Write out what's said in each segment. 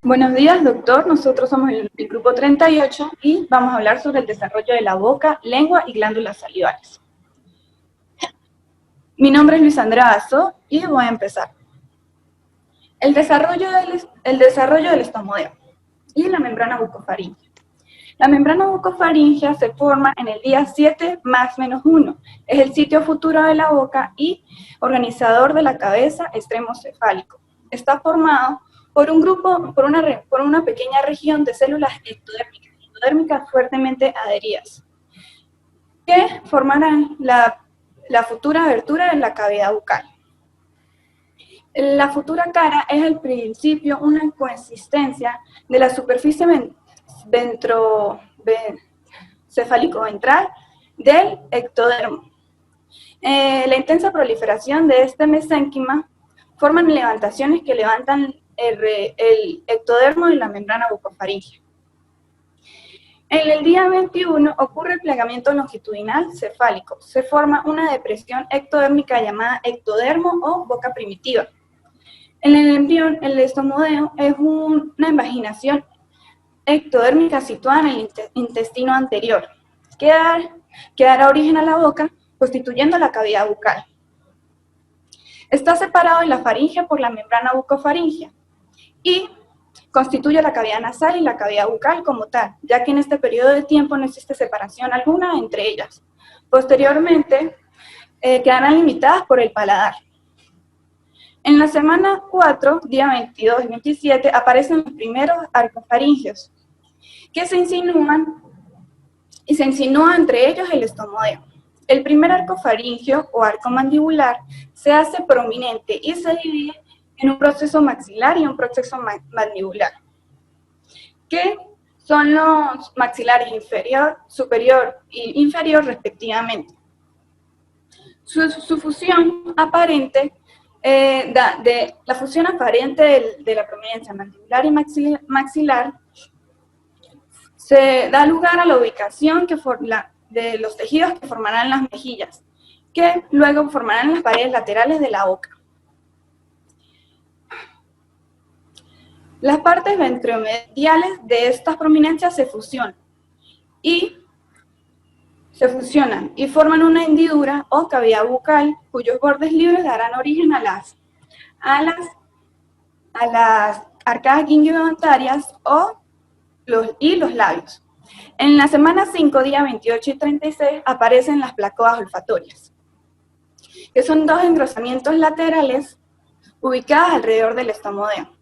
Buenos días, doctor. Nosotros somos el grupo 38 y vamos a hablar sobre el desarrollo de la boca, lengua y glándulas salivales. Mi nombre es Luis Andrea Azo y voy a empezar. El desarrollo del estomodeo y la membrana bucofaríngea. La membrana bucofaríngea se forma en el día 7 más menos 1. Es el sitio futuro de la boca y organizador de la cabeza extremo cefálico. Está formado por una pequeña región de células ectodérmicas fuertemente adheridas, que formarán la futura abertura de la cavidad bucal. La futura cara es al principio una coexistencia de la superficie cefálico-ventral del ectodermo. La intensa proliferación de este mesénquima forman levantaciones que levantan el ectodermo y la membrana bucofaríngea. En el día 21 ocurre el plegamiento longitudinal cefálico. Se forma una depresión ectodérmica llamada ectodermo o boca primitiva. En el embrión, el estomodeo es una invaginación ectodérmica situada en el intestino anterior, que dará origen a la boca, constituyendo la cavidad bucal. Está separado de la faringe por la membrana bucofaríngea y constituye la cavidad nasal y la cavidad bucal como tal, ya que en este periodo de tiempo no existe separación alguna entre ellas. Posteriormente, quedarán limitadas por el paladar. En la semana 4, día 22 y 27, aparecen los primeros arcofaringios, que se insinúan entre ellos el estomodeo. El primer arco faringio o arco mandibular se hace prominente y se divide en un proceso maxilar y un proceso mandibular, que son los maxilares inferior, superior e inferior respectivamente. Su fusión aparente, la fusión aparente de la prominencia mandibular y maxilar se da lugar a la ubicación de los tejidos que formarán las mejillas, que luego formarán las paredes laterales de la boca. Las partes ventromediales de estas prominencias se fusionan y forman una hendidura o cavidad bucal cuyos bordes libres darán origen a las arcadas gingiovantarias y los labios. En la semana 5, día 28 y 36, aparecen las placoas olfatorias, que son dos engrosamientos laterales ubicadas alrededor del estomodeo.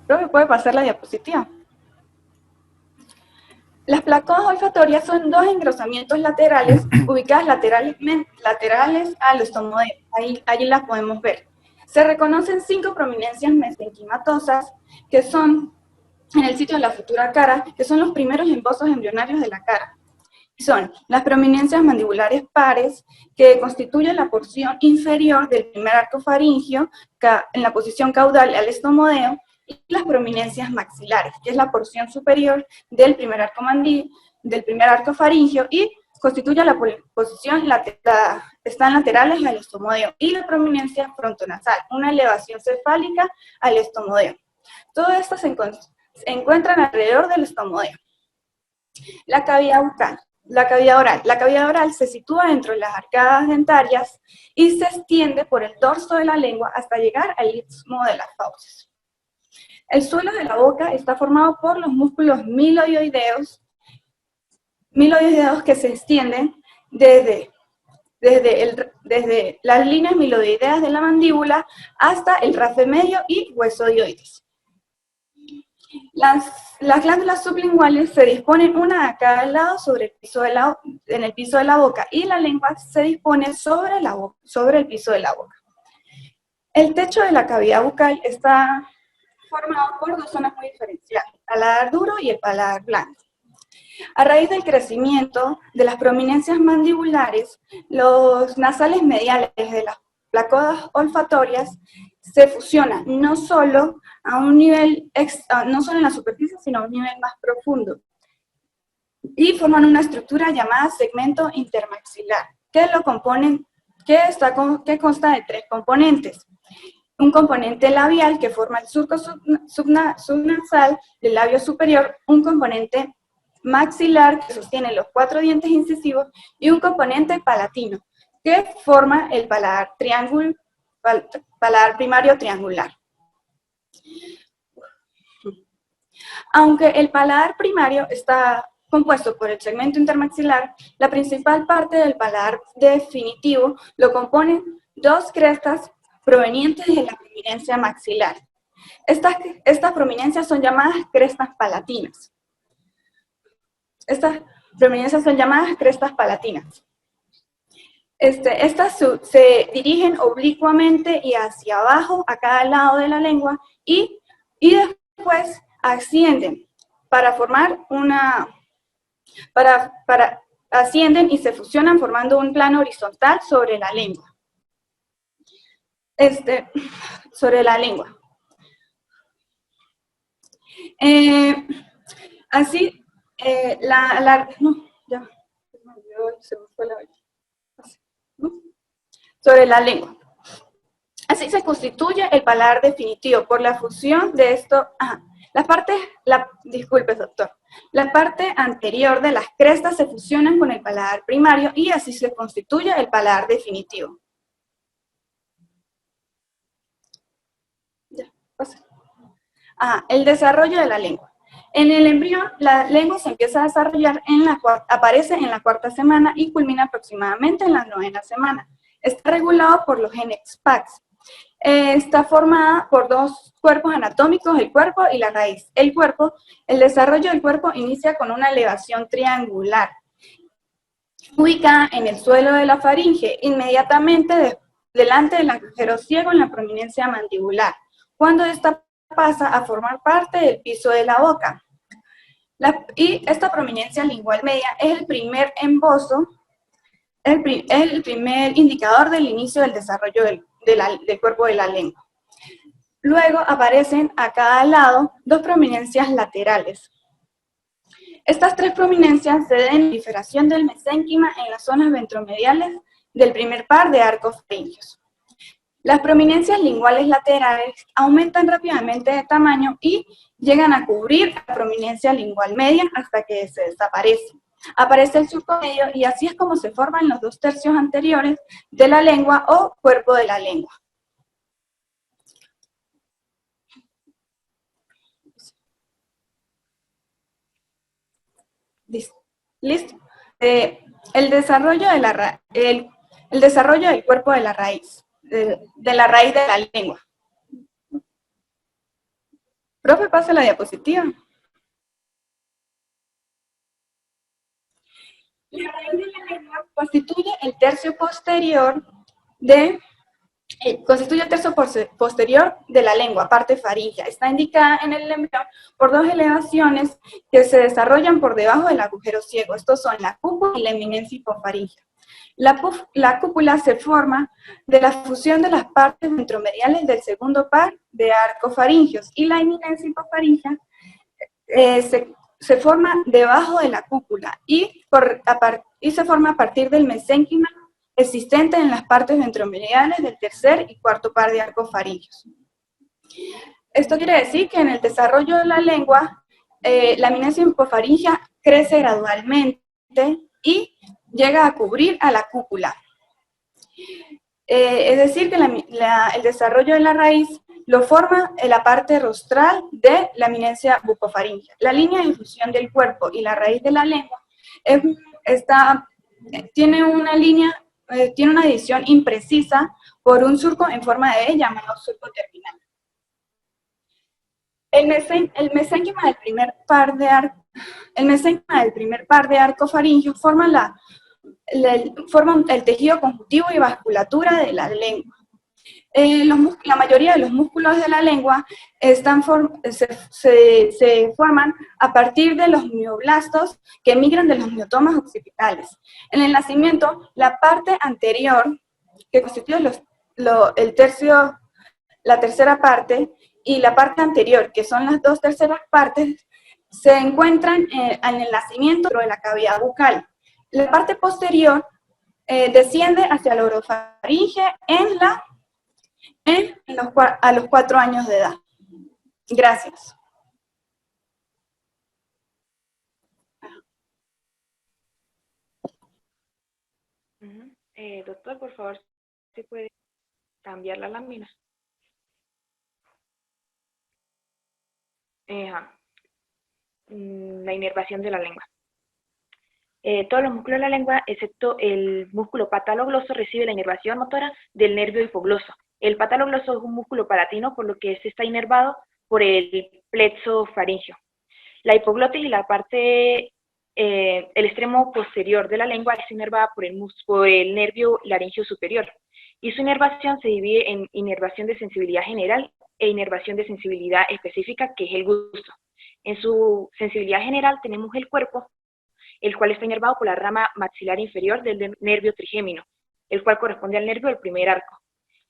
Creo que puede pasar la diapositiva. Las placoas olfatorias son dos engrosamientos laterales ubicadas laterales al estomodeo. Allí las podemos ver. Se reconocen 5 prominencias mesenquimatosas que son en el sitio de la futura cara, que son los primeros embosos embrionarios de la cara. Son las prominencias mandibulares pares, que constituyen la porción inferior del primer arco faríngeo en la posición caudal al estomodeo, y las prominencias maxilares, que es la porción superior del primer arco faríngeo y constituye la posición están laterales al estomodeo, y la prominencia frontonasal, una elevación cefálica al estomodeo. Todo esto se encuentran alrededor del estomodeo. La cavidad bucal. La cavidad oral. La cavidad oral se sitúa dentro de las arcadas dentarias y se extiende por el dorso de la lengua hasta llegar al istmo de las fauces. El suelo de la boca está formado por los músculos miloioideos que se extienden desde las líneas miloideas de la mandíbula hasta el rafe medio y huesodioides. Las glándulas sublinguales se disponen una a cada lado en el piso de la boca, y la lengua se dispone sobre el piso de la boca. El techo de la cavidad bucal está formado por dos zonas muy diferenciadas, el paladar duro y el paladar blando. A raíz del crecimiento de las prominencias mandibulares, los nasales mediales de las placoas olfatorias se fusionan, no solo en la superficie, sino a un nivel más profundo, y forman una estructura llamada segmento intermaxilar, que consta de 3 componentes. un componente labial que forma el surco subnasal del labio superior, un componente maxilar que sostiene los 4 dientes incisivos y un componente palatino que forma el paladar primario triangular. Aunque el paladar primario está compuesto por el segmento intermaxilar, la principal parte del paladar definitivo lo componen 2 crestas provenientes de la prominencia maxilar. Estas prominencias son llamadas crestas palatinas. Estas prominencias son llamadas crestas palatinas. Estas se dirigen oblicuamente y hacia abajo a cada lado de la lengua y después ascienden para formar ascienden y se fusionan formando un plano horizontal sobre la lengua. Así, sobre la lengua. Así se constituye el paladar definitivo por la fusión de esto. Disculpe, doctor. La parte anterior de las crestas se fusionan con el paladar primario y así se constituye el paladar definitivo. El desarrollo de la lengua. En el embrión, la lengua se empieza a desarrollar, aparece en la 4ª semana y culmina aproximadamente en la 9ª semana. Está regulado por los genes PAX. Está formada por 2 cuerpos anatómicos, el cuerpo y la raíz. El desarrollo del cuerpo inicia con una elevación triangular, ubicada en el suelo de la faringe, inmediatamente delante del agujero ciego en la prominencia mandibular, cuando esta pasa a formar parte del piso de la boca. Y esta prominencia lingual media es el primer embozo, el primer indicador del inicio del desarrollo del cuerpo de la lengua. Luego aparecen a cada lado 2 prominencias laterales. Estas 3 prominencias se deben a la proliferación del mesénquima en las zonas ventromediales del primer par de arcos faringios. Las prominencias linguales laterales aumentan rápidamente de tamaño y llegan a cubrir la prominencia lingual media hasta que se desaparece. Aparece el surco medio y así es como se forman los 2 tercios anteriores de la lengua o cuerpo de la lengua. ¿Listo? El desarrollo del cuerpo de la raíz, de la raíz de la lengua. Profe, pase la diapositiva. La raíz de la lengua constituye el tercio posterior de la lengua, parte faríngea. Está indicada en el embrión por 2 elevaciones que se desarrollan por debajo del agujero ciego. Estos son la cúpula y la eminencia hipofaríngea. La cúpula se forma de la fusión de las partes ventromediales del segundo par de arcofaringios y la eminencia hipofaríngea se forma debajo de la cúpula y se forma a partir del mesénquima existente en las partes ventromediales del tercer y cuarto par de arcofaringios. Esto quiere decir que en el desarrollo de la lengua, la eminencia hipofaríngea crece gradualmente y llega a cubrir a la cúpula. Es decir, que el desarrollo de la raíz lo forma en la parte rostral de la eminencia bucofaríngea. La línea de difusión del cuerpo y la raíz de la lengua tiene una división imprecisa por un surco en forma de E llamado surco terminal. El mesénquima del primer par de arcofaringios forma el tejido conjuntivo y vasculatura de la lengua. La mayoría de los músculos de la lengua se forman a partir de los mioblastos que emigran de los miotomas occipitales. En el nacimiento, la parte anterior, que constituye la tercera parte, y la parte anterior, que son las 2 terceras partes, se encuentran en el nacimiento dentro de la cavidad bucal. La parte posterior desciende hacia la orofaringe en la a los 4 años de edad. Gracias. Doctor, por favor, si puede cambiar la lámina. La inervación de la lengua. Todos los músculos de la lengua, excepto el músculo patalogloso, recibe la inervación motora del nervio hipogloso. El patalogloso es un músculo palatino, por lo que este está inervado por el plexo faríngeo. La hipoglotis y la parte, el extremo posterior de la lengua es inervada por el nervio laringio superior. Y su inervación se divide en inervación de sensibilidad general e inervación de sensibilidad específica, que es el gusto. En su sensibilidad general tenemos el cuerpo, el cual está inervado por la rama maxilar inferior del nervio trigémino, el cual corresponde al nervio del primer arco.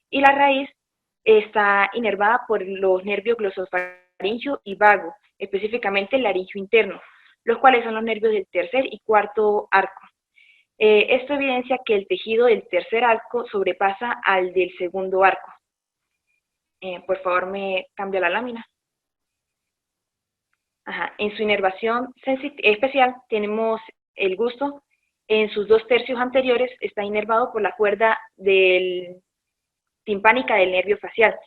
Y la raíz está inervada por los nervios glosofaringio y vago, específicamente el laringio interno, los cuales son los nervios del tercer y cuarto arco. Esto evidencia que el tejido del tercer arco sobrepasa al del segundo arco. Por favor, me cambia la lámina. En su inervación especial tenemos el gusto. En sus 2/3 anteriores está inervado por la cuerda timpánica del nervio facial,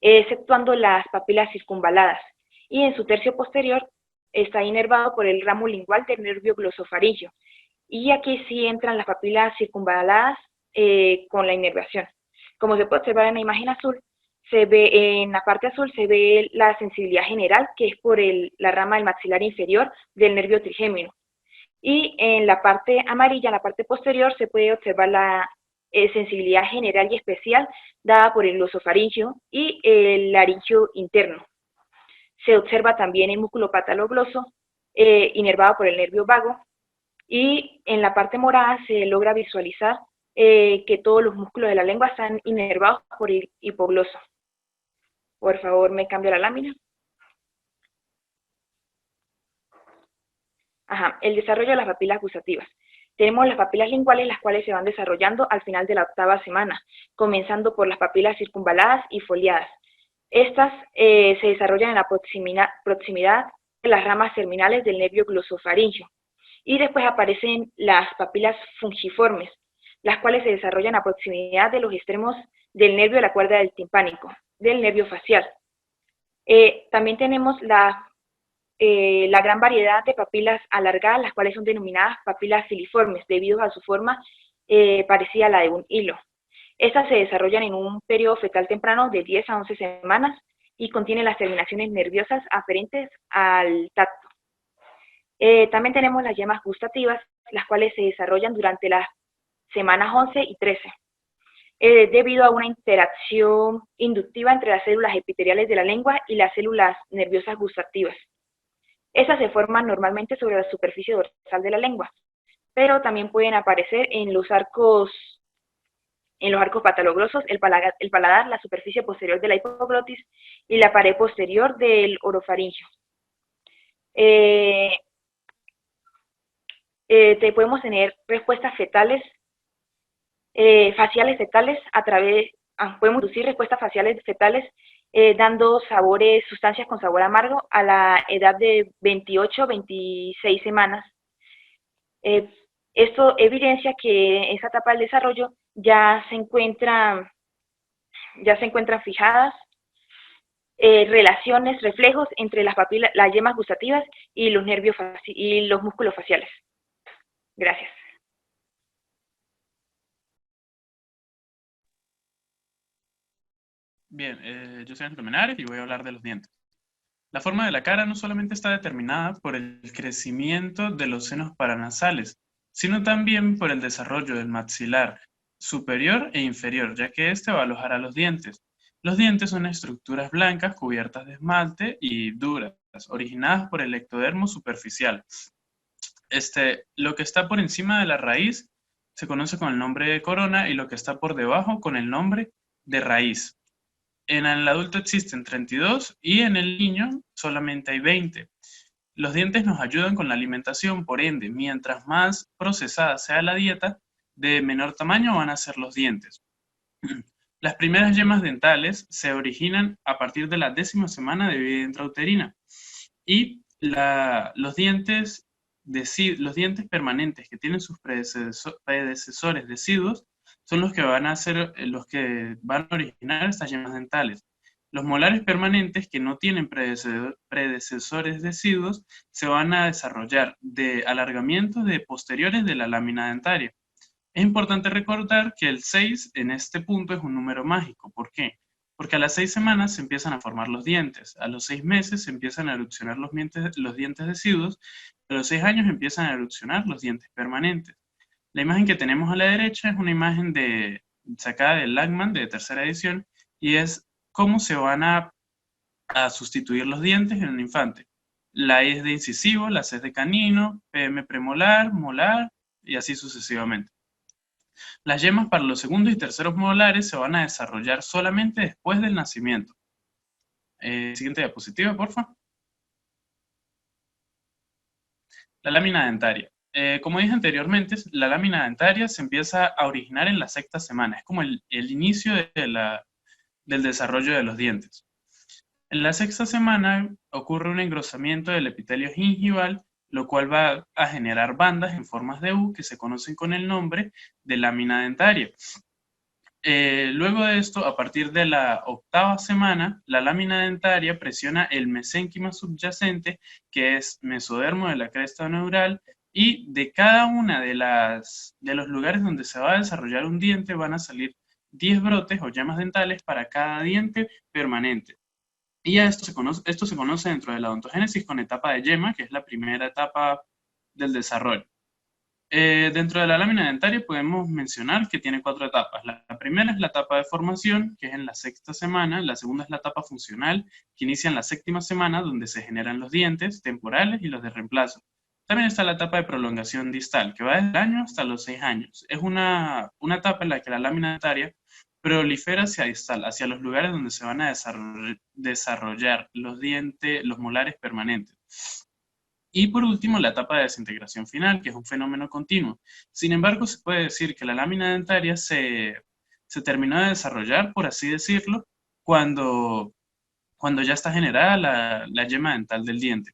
exceptuando las papilas circunvaladas. Y en su tercio posterior está inervado por el ramo lingual del nervio glosofaringio. Y aquí sí entran las papilas circunvaladas con la inervación. Como se puede observar en la imagen azul, se ve en la parte azul se ve la sensibilidad general, que es por la rama del maxilar inferior del nervio trigémino. Y en la parte amarilla, en la parte posterior, se puede observar la sensibilidad general y especial dada por el glosofaringio y el laringio interno. Se observa también el músculo patalogloso, inervado por el nervio vago, y en la parte morada se logra visualizar que todos los músculos de la lengua están inervados por el hipogloso. Por favor, me cambia la lámina. El desarrollo de las papilas gustativas. Tenemos las papilas linguales, las cuales se van desarrollando al final de la 8ª semana, comenzando por las papilas circunvaladas y foliadas. Estas se desarrollan en la proximidad de las ramas terminales del nervio glosofaringio. Y después aparecen las papilas fungiformes, las cuales se desarrollan a proximidad de los extremos del nervio de la cuerda del timpánico, del nervio facial. También tenemos la gran variedad de papilas alargadas, las cuales son denominadas papilas filiformes, debido a su forma parecida a la de un hilo. Estas se desarrollan en un periodo fetal temprano de 10 a 11 semanas y contienen las terminaciones nerviosas aferentes al tacto. También tenemos las yemas gustativas, las cuales se desarrollan durante las semanas 11 y 13, debido a una interacción inductiva entre las células epiteliales de la lengua y las células nerviosas gustativas. Estas se forman normalmente sobre la superficie dorsal de la lengua, pero también pueden aparecer en los arcos pataloglosos, el paladar, la superficie posterior de la hipoglotis y la pared posterior del orofaringio. Podemos tener respuestas fetales, faciales fetales podemos inducir respuestas faciales fetales dando sustancias con sabor amargo a la edad de 28 26 semanas. Esto evidencia que en esa etapa del desarrollo ya se encuentran fijadas relaciones, reflejos entre las yemas gustativas y los nervios y los músculos faciales. Gracias. Bien, yo soy Ángel Menares y voy a hablar de los dientes. La forma de la cara no solamente está determinada por el crecimiento de los senos paranasales, sino también por el desarrollo del maxilar superior e inferior, ya que este va a alojar a los dientes. Los dientes son estructuras blancas cubiertas de esmalte y duras, originadas por el ectodermo superficial. Lo que está por encima de la raíz se conoce con el nombre de corona y lo que está por debajo con el nombre de raíz. En el adulto existen 32 y en el niño solamente hay 20. Los dientes nos ayudan con la alimentación, por ende, mientras más procesada sea la dieta, de menor tamaño van a ser los dientes. Las primeras yemas dentales se originan a partir de la 10ª semana de vida intrauterina y los dientes permanentes que tienen sus predecesores deciduos son los que van a ser los que van a originar estas yemas dentales. Los molares permanentes que no tienen predecesores deciduos se van a desarrollar de alargamientos de posteriores de la lámina dentaria. Es importante recordar que el 6 en este punto es un número mágico. ¿Por qué? Porque a las 6 semanas se empiezan a formar los dientes, a los 6 meses se empiezan a erupcionar los dientes deciduos, a los 6 años empiezan a erupcionar los dientes permanentes. La imagen que tenemos a la derecha es una imagen sacada del Lachman de tercera edición y es cómo se van a sustituir los dientes en un infante. La I es de incisivo, la C es de canino, PM premolar, molar y así sucesivamente. Las yemas para los segundos y terceros molares se van a desarrollar solamente después del nacimiento. Siguiente diapositiva, por favor. La lámina dentaria. Como dije anteriormente, la lámina dentaria se empieza a originar en la 6ª semana. Es como el inicio del desarrollo de los dientes. En la 6ª semana ocurre un engrosamiento del epitelio gingival, lo cual va a generar bandas en formas de U que se conocen con el nombre de lámina dentaria. Luego de esto, a partir de la 8ª semana, la lámina dentaria presiona el mesénquima subyacente, que es mesodermo de la cresta neural, y de cada una de los lugares donde se va a desarrollar un diente van a salir 10 brotes o yemas dentales para cada diente permanente. Y esto se conoce dentro de la odontogénesis con etapa de yema, que es la primera etapa del desarrollo. Dentro de la lámina dentaria podemos mencionar que tiene 4 etapas. La primera es la etapa de formación, que es en la 6ª semana. La segunda es la etapa funcional, que inicia en la 7ª semana, donde se generan los dientes temporales y los de reemplazo. También está la etapa de prolongación distal, que va desde el año hasta los 6 años. Es una etapa en la que la lámina dentaria prolifera hacia distal, hacia los lugares donde se van a desarrollar los molares permanentes. Y por último, la etapa de desintegración final, que es un fenómeno continuo. Sin embargo, se puede decir que la lámina dentaria se terminó de desarrollar, por así decirlo, cuando ya está generada la yema dental del diente.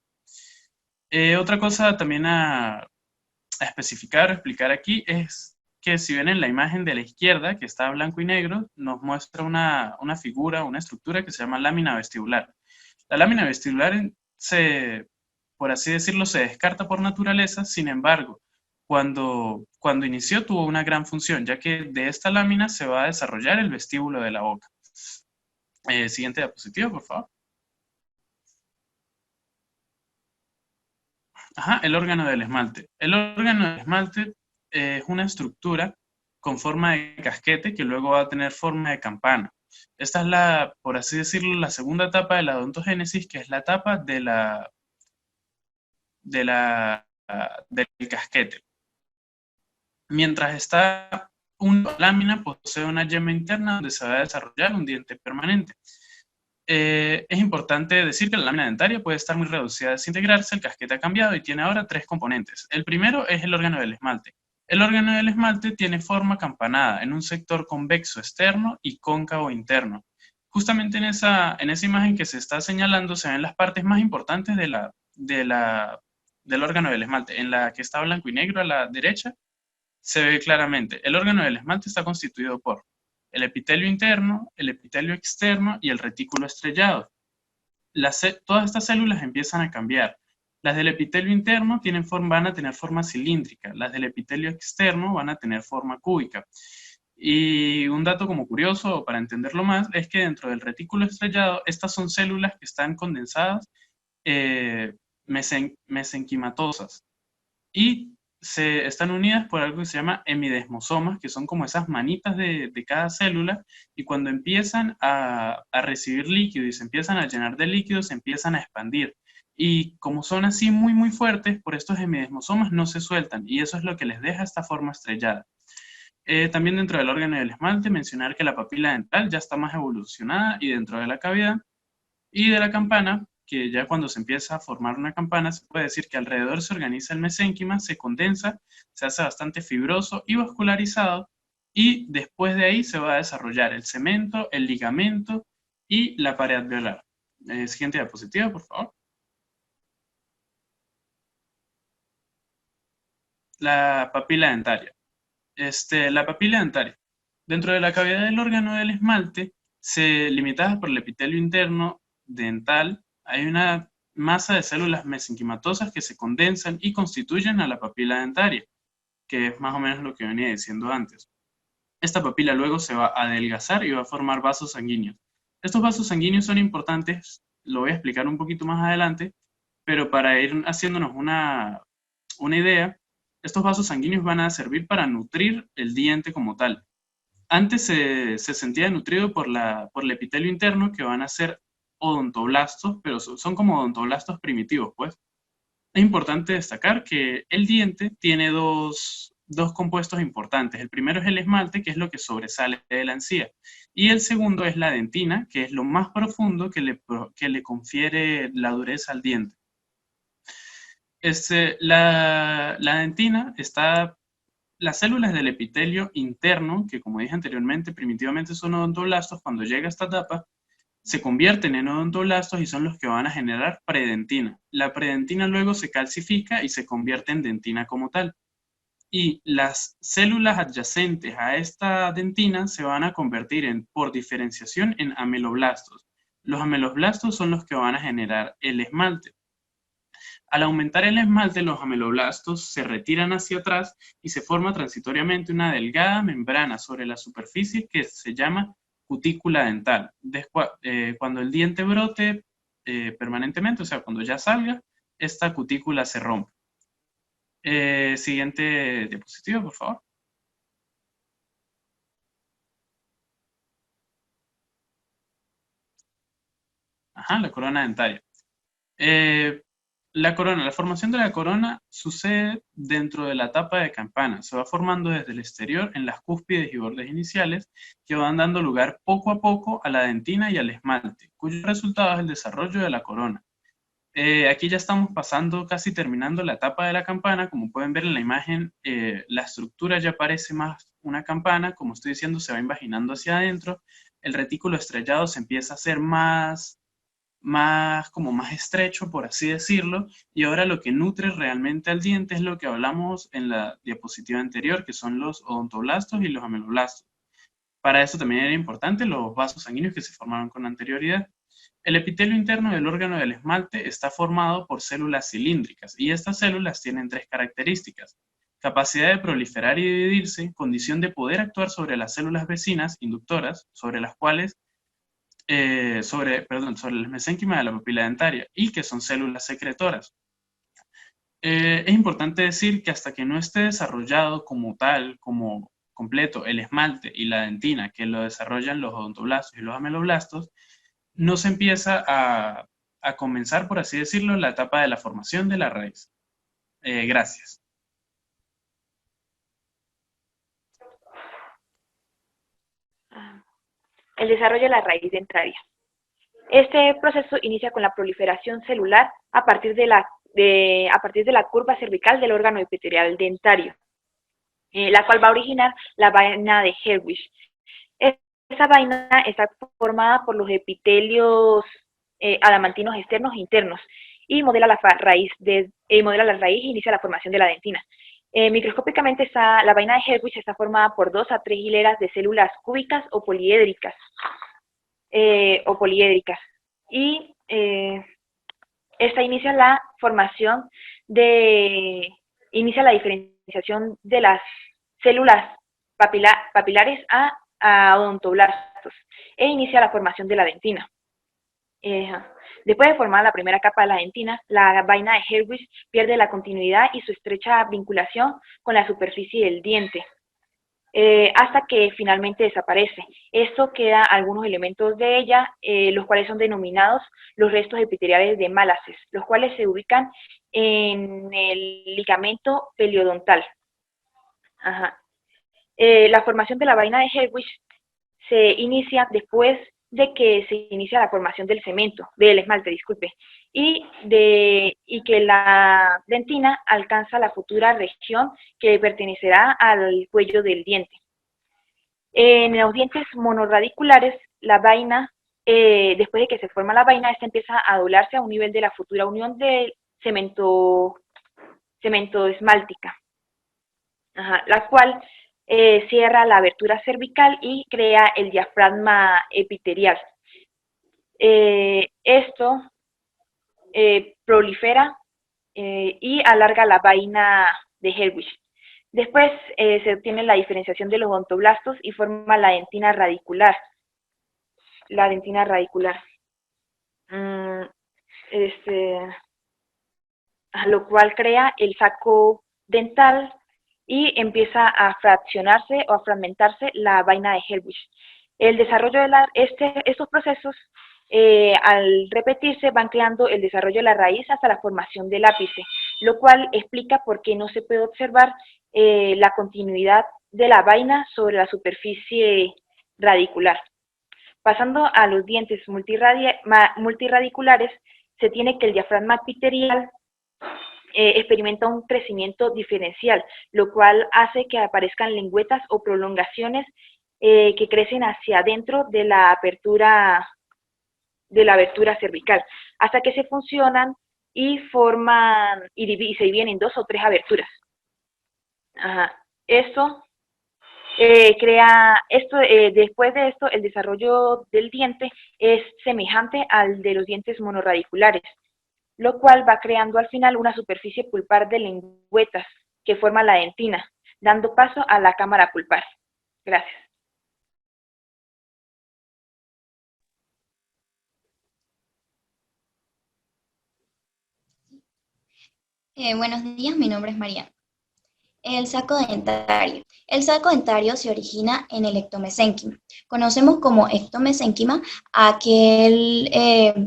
Otra cosa también a especificar o explicar aquí es que si ven en la imagen de la izquierda, que está blanco y negro, nos muestra una figura, una estructura que se llama lámina vestibular. La lámina vestibular, por así decirlo, se descarta por naturaleza. Sin embargo, cuando inició tuvo una gran función, ya que de esta lámina se va a desarrollar el vestíbulo de la boca. Siguiente diapositiva, por favor. El órgano del esmalte. El órgano del esmalte es una estructura con forma de casquete que luego va a tener forma de campana. Esta es por así decirlo, la segunda etapa de la odontogénesis, que es la etapa del casquete. Mientras está una lámina, posee una yema interna donde se va a desarrollar un diente permanente. Es importante decir que la lámina dentaria puede estar muy reducida a desintegrarse, el casquete ha cambiado y tiene ahora 3 componentes. El primero es el órgano del esmalte. El órgano del esmalte tiene forma campanada en un sector convexo externo y cóncavo interno. Justamente en esa imagen que se está señalando se ven las partes más importantes del órgano del esmalte. En la que está blanco y negro a la derecha se ve claramente. El órgano del esmalte está constituido por el epitelio interno, el epitelio externo y el retículo estrellado. Todas estas células empiezan a cambiar. Las del epitelio interno van a tener forma cilíndrica, las del epitelio externo van a tener forma cúbica. Y un dato como curioso, para entenderlo más, es que dentro del retículo estrellado, estas son células que están condensadas mesenquimatosas. Y están unidas por algo que se llama hemidesmosomas, que son como esas manitas de cada célula, y cuando empiezan a recibir líquido y se empiezan a llenar de líquido, se empiezan a expandir. Y como son así muy muy fuertes, por estos hemidesmosomas no se sueltan, y eso es lo que les deja esta forma estrellada. También dentro del órgano del esmalte, mencionar que la papila dental ya está más evolucionada, y dentro de la cavidad y de la campana, que ya cuando se empieza a formar una campana, se puede decir que alrededor se organiza el mesénquima, se condensa, se hace bastante fibroso y vascularizado, y después de ahí se va a desarrollar el cemento, el ligamento y la pared alveolar. Siguiente diapositiva, por favor. La papila dentaria. La papila dentaria. Dentro de la cavidad del órgano del esmalte, limitada por el epitelio interno dental, hay una masa de células mesenquimatosas que se condensan y constituyen a la papila dentaria, que es más o menos lo que venía diciendo antes. Esta papila luego se va a adelgazar y va a formar vasos sanguíneos. Estos vasos sanguíneos son importantes, lo voy a explicar un poquito más adelante, pero para ir haciéndonos una idea, estos vasos sanguíneos van a servir para nutrir el diente como tal. Antes se sentía nutrido por el epitelio interno, que van a ser odontoblastos, pero son como odontoblastos primitivos, pues. Es importante destacar que el diente tiene dos compuestos importantes. El primero es el esmalte, que es lo que sobresale de la encía, y el segundo es la dentina, que es lo más profundo que le confiere la dureza al diente. La dentina las células del epitelio interno, que como dije anteriormente, primitivamente son odontoblastos, cuando llega a esta etapa, se convierten en odontoblastos y son los que van a generar predentina. La predentina luego se calcifica y se convierte en dentina como tal. Y las células adyacentes a esta dentina se van a convertir por diferenciación en ameloblastos. Los ameloblastos son los que van a generar el esmalte. Al aumentar el esmalte, los ameloblastos se retiran hacia atrás y se forma transitoriamente una delgada membrana sobre la superficie que se llama cutícula dental. Cuando el diente brote permanentemente, o sea, cuando ya salga, esta cutícula se rompe. Siguiente diapositiva, por favor. Ajá, la corona dentaria. La formación de la corona sucede dentro de la tapa de campana. Se va formando desde el exterior en las cúspides y bordes iniciales que van dando lugar poco a poco a la dentina y al esmalte, cuyo resultado es el desarrollo de la corona. Aquí ya estamos pasando, casi terminando la etapa de la campana. Como pueden ver en la imagen, la estructura ya parece más una campana. Como estoy diciendo, se va invaginando hacia adentro. El retículo estrellado se empieza a hacer más estrecho, por así decirlo, y ahora lo que nutre realmente al diente es lo que hablamos en la diapositiva anterior, que son los odontoblastos y los ameloblastos. Para eso también era importante los vasos sanguíneos que se formaron con anterioridad. El epitelio interno del órgano del esmalte está formado por células cilíndricas, y estas células tienen tres características: capacidad de proliferar y dividirse, condición de poder actuar sobre las células vecinas inductoras, sobre las cuales sobre el mesénquima de la papila dentaria, y que son células secretoras. Es importante decir que hasta que no esté desarrollado como tal, como completo, el esmalte y la dentina, que lo desarrollan los odontoblastos y los ameloblastos, no se empieza a comenzar, por así decirlo, la etapa de la formación de la raíz. Gracias. El desarrollo de la raíz dentaria. Este proceso inicia con la proliferación celular a partir de la curva cervical del órgano epitelial dentario, la cual va a originar la vaina de Herbig. Esa vaina está formada por los epitelios adamantinos externos e internos y modela la raíz e inicia la formación de la dentina. Microscópicamente la vaina de Herbig está formada por 2 a 3 hileras de células cúbicas o poliédricas. Y esta inicia la diferenciación de las células papilares a odontoblastos e inicia la formación de la dentina. Después de formar la primera capa de la dentina, la vaina de Herbig pierde la continuidad y su estrecha vinculación con la superficie del diente, hasta que finalmente desaparece. Esto queda algunos elementos de ella, los cuales son denominados los restos epiteliales de Malassez, los cuales se ubican en el ligamento periodontal. La formación de la vaina de Herbig se inicia después de que se inicia la formación del esmalte, y que la dentina alcanza la futura región que pertenecerá al cuello del diente. En los dientes monorradiculares, la vaina, después de que se forma la vaina, esta empieza a doblarse a un nivel de la futura unión de cemento esmáltica, la cual cierra la abertura cervical y crea el diafragma epitelial. Esto prolifera y alarga la vaina de Helwig. Después se obtiene la diferenciación de los odontoblastos y forma la dentina radicular. La dentina radicular. Lo cual crea el saco dental y empieza a fraccionarse o a fragmentarse la vaina de Helwig. El desarrollo de estos procesos, al repetirse, van creando el desarrollo de la raíz hasta la formación del ápice, lo cual explica por qué no se puede observar la continuidad de la vaina sobre la superficie radicular. Pasando a los dientes multirradiculares, se tiene que el diafragma epitelial experimenta un crecimiento diferencial, lo cual hace que aparezcan lengüetas o prolongaciones que crecen hacia adentro de la abertura cervical, hasta que se funcionan y forman y se dividen en 2 o 3 aberturas. Después de esto, el desarrollo del diente es semejante al de los dientes monorradiculares, lo cual va creando al final una superficie pulpar de lengüetas que forma la dentina, dando paso a la cámara pulpar. Gracias. Buenos días, mi nombre es Mariana. El saco dentario. El saco dentario se origina en el ectomesénquima. Conocemos como ectomesénquima aquel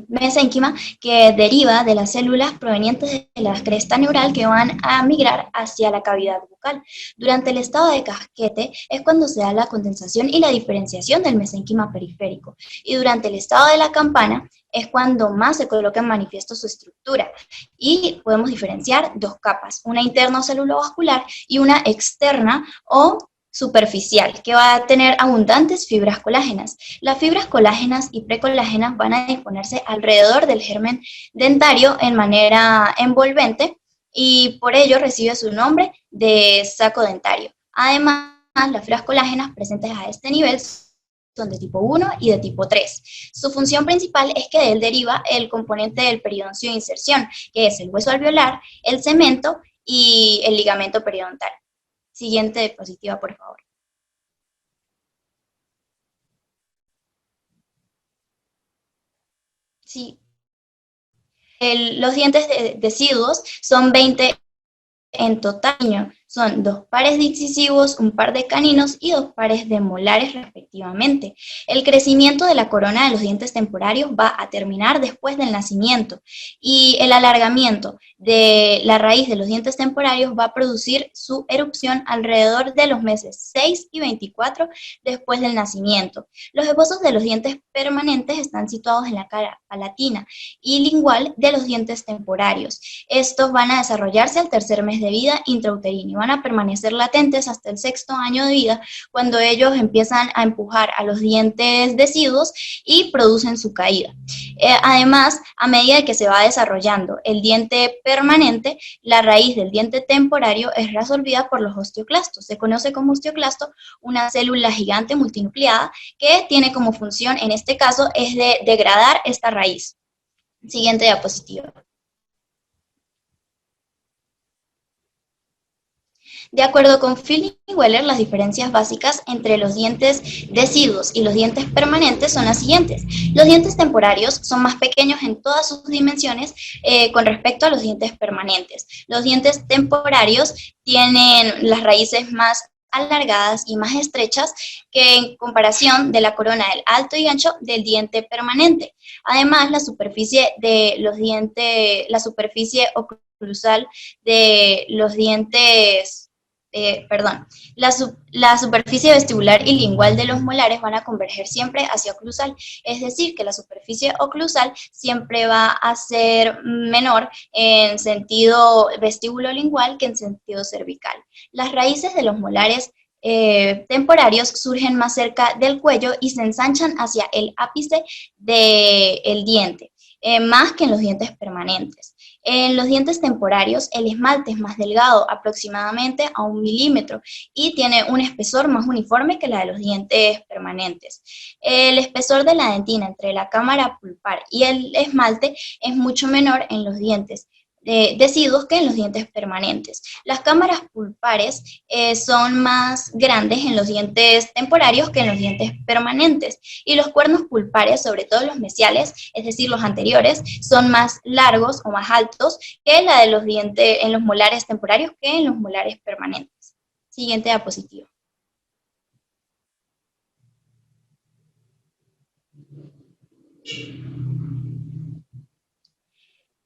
mesénquima que deriva de las células provenientes de la cresta neural que van a migrar hacia la cavidad bucal. Durante el estado de casquete es cuando se da la condensación y la diferenciación del mesénquima periférico. Y durante el estado de la campana es cuando más se coloca en manifiesto su estructura. Y podemos diferenciar 2 capas, una interna o celulovascular y una externa o superficial, que va a tener abundantes fibras colágenas. Las fibras colágenas y precolágenas van a disponerse alrededor del germen dentario en manera envolvente y por ello recibe su nombre de saco dentario. Además, las fibras colágenas presentes a este nivel son de tipo 1 y de tipo 3. Su función principal es que de él deriva el componente del periodoncio de inserción, que es el hueso alveolar, el cemento y el ligamento periodontal. Siguiente diapositiva, por favor. Sí. Los dientes deciduos son 20 en total. Son 2 pares de incisivos, un par de caninos y 2 pares de molares respectivamente. El crecimiento de la corona de los dientes temporarios va a terminar después del nacimiento y el alargamiento de la raíz de los dientes temporarios va a producir su erupción alrededor de los meses 6 y 24 después del nacimiento. Los esbozos de los dientes permanentes están situados en la cara palatina y lingual de los dientes temporarios. Estos van a desarrollarse al tercer mes de vida intrauterino y van a permanecer latentes hasta el 6º año de vida, cuando ellos empiezan a empujar a los dientes deciduos y producen su caída. Además, a medida que se va desarrollando el diente permanente, la raíz del diente temporario es resolvida por los osteoclastos. Se conoce como osteoclasto una célula gigante multinucleada que tiene como función, en este caso, es de degradar esta raíz. Siguiente diapositiva. De acuerdo con Phil y Weller, las diferencias básicas entre los dientes deciduos y los dientes permanentes son las siguientes. Los dientes temporarios son más pequeños en todas sus dimensiones con respecto a los dientes permanentes. Los dientes temporarios tienen las raíces más alargadas y más estrechas que en comparación de la corona del alto y ancho del diente permanente. Además, la superficie de los dientes, la superficie oclusal de los dientes la superficie vestibular y lingual de los molares van a converger siempre hacia oclusal, es decir, que la superficie oclusal siempre va a ser menor en sentido vestíbulo-lingual que en sentido cervical. Las raíces de los molares temporarios surgen más cerca del cuello y se ensanchan hacia el ápice del diente, más que en los dientes permanentes. En los dientes temporarios, el esmalte es más delgado, aproximadamente a 1 milímetro, y tiene un espesor más uniforme que la de los dientes permanentes. El espesor de la dentina entre la cámara pulpar y el esmalte es mucho menor en los dientes deciduos que en los dientes permanentes. Las cámaras pulpares son más grandes en los dientes temporarios que en los dientes permanentes, y los cuernos pulpares, sobre todo los mesiales, es decir, los anteriores, son más largos o más altos que la de los dientes en los molares temporarios que en los molares permanentes. Siguiente diapositiva.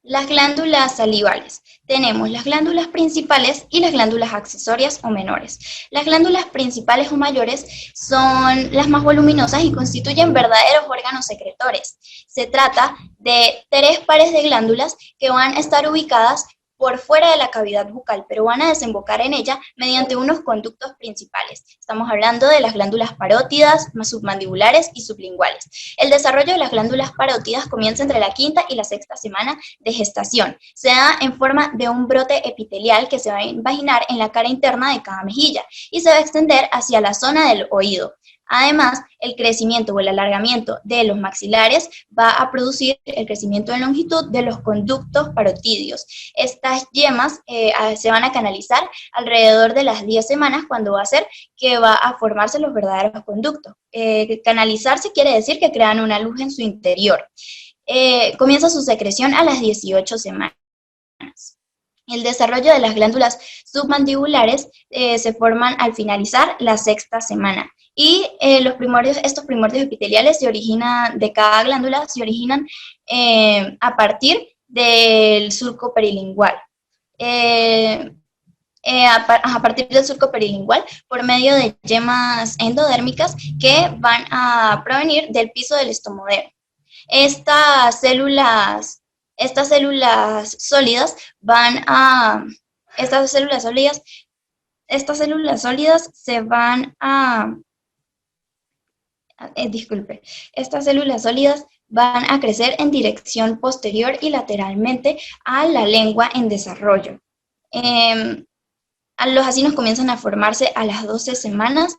Las glándulas salivales. Tenemos las glándulas principales y las glándulas accesorias o menores. Las glándulas principales o mayores son las más voluminosas y constituyen verdaderos órganos secretores. Se trata de 3 pares de glándulas que van a estar ubicadas por fuera de la cavidad bucal, pero van a desembocar en ella mediante unos conductos principales. Estamos hablando de las glándulas parótidas, submandibulares y sublinguales. El desarrollo de las glándulas parótidas comienza entre la 5ª y la 6ª semana de gestación. Se da en forma de un brote epitelial que se va a invaginar en la cara interna de cada mejilla y se va a extender hacia la zona del oído. Además, el crecimiento o el alargamiento de los maxilares va a producir el crecimiento en longitud de los conductos parotídeos. Estas yemas se van a canalizar alrededor de las 10 semanas, cuando va a ser que va a formarse los verdaderos conductos. Canalizarse quiere decir que crean una luz en su interior. Comienza su secreción a las 18 semanas. El desarrollo de las glándulas submandibulares se forman al finalizar la 6ª semana. Y estos primordios epiteliales de cada glándula se originan a partir del surco perilingual. A partir del surco perilingual, por medio de yemas endodérmicas que van a provenir del piso del estomodero. Estas células sólidas se van a estas células sólidas van a crecer en dirección posterior y lateralmente a la lengua en desarrollo. Los acinos comienzan a formarse a las 12 semanas